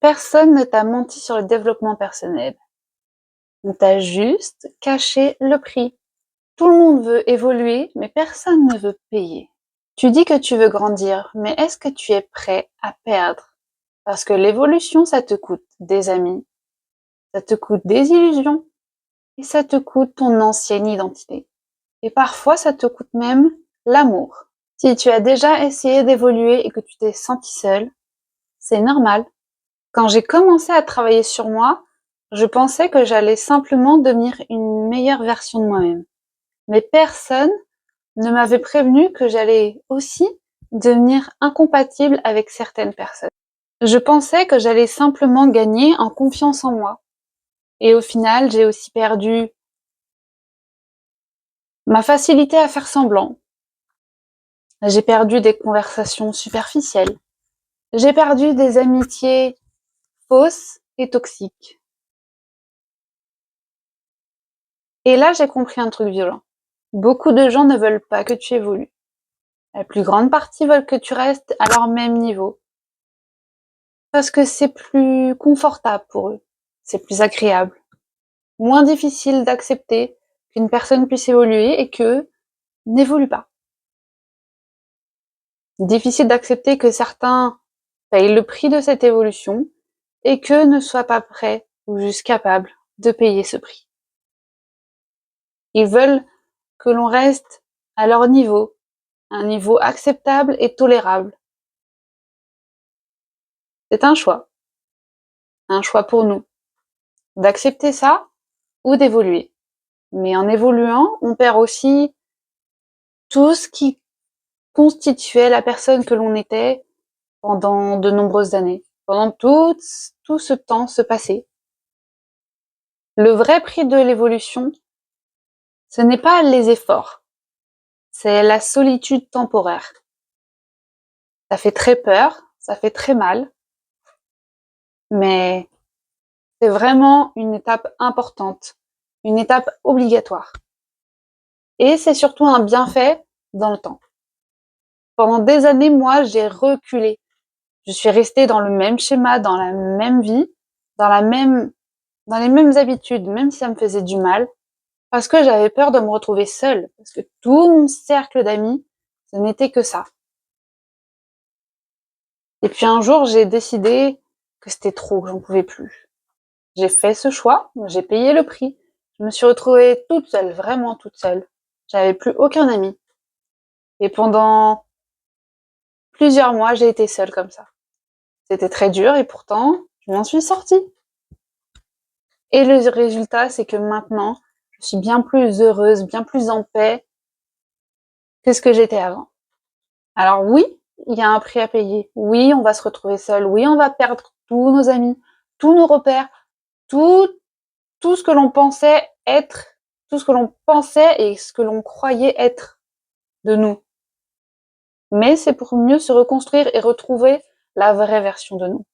Personne ne t'a menti sur le développement personnel. On t'a juste caché le prix. Tout le monde veut évoluer, mais personne ne veut payer. Tu dis que tu veux grandir, mais est-ce que tu es prêt à perdre? Parce que l'évolution, ça te coûte des amis, ça te coûte des illusions, et ça te coûte ton ancienne identité. Et parfois, ça te coûte même l'amour. Si tu as déjà essayé d'évoluer et que tu t'es senti seul, c'est normal. Quand j'ai commencé à travailler sur moi, je pensais que j'allais simplement devenir une meilleure version de moi-même. Mais personne ne m'avait prévenu que j'allais aussi devenir incompatible avec certaines personnes. Je pensais que j'allais simplement gagner en confiance en moi. Et au final, j'ai aussi perdu ma facilité à faire semblant. J'ai perdu des conversations superficielles. J'ai perdu des amitiés fausses et toxiques. Et là, j'ai compris un truc violent. Beaucoup de gens ne veulent pas que tu évolues. La plus grande partie veulent que tu restes à leur même niveau. Parce que c'est plus confortable pour eux. C'est plus agréable. Moins difficile d'accepter qu'une personne puisse évoluer et qu'eux n'évoluent pas. Difficile d'accepter que certains payent le prix de cette évolution et qu'eux ne soient pas prêts ou juste capables de payer ce prix. Ils veulent que l'on reste à leur niveau, un niveau acceptable et tolérable. C'est un choix pour nous, d'accepter ça ou d'évoluer. Mais en évoluant, on perd aussi tout ce qui constituait la personne que l'on était pendant de nombreuses années, pendant tout ce temps se passé. Le vrai prix de l'évolution, ce n'est pas les efforts, c'est la solitude temporaire. Ça fait très peur, ça fait très mal, mais c'est vraiment une étape importante, une étape obligatoire. Et c'est surtout un bienfait dans le temps. Pendant des années, moi, j'ai reculé. Je suis restée dans le même schéma, dans la même vie, dans les mêmes habitudes, même si ça me faisait du mal, parce que j'avais peur de me retrouver seule, parce que tout mon cercle d'amis, ce n'était que ça. Et puis un jour, j'ai décidé que c'était trop, que j'en pouvais plus. J'ai fait ce choix, j'ai payé le prix. Je me suis retrouvée toute seule, vraiment toute seule. J'avais plus aucun ami. Et pendant plusieurs mois, j'ai été seule comme ça. C'était très dur et pourtant, je m'en suis sortie. Et le résultat, c'est que maintenant, je suis bien plus heureuse, bien plus en paix que ce que j'étais avant. Alors oui, il y a un prix à payer. Oui, on va se retrouver seul. Oui, on va perdre tous nos amis, tous nos repères, tout, tout ce que l'on pensait être, tout ce que l'on pensait et ce que l'on croyait être de nous. Mais c'est pour mieux se reconstruire et retrouver la vraie version de nous.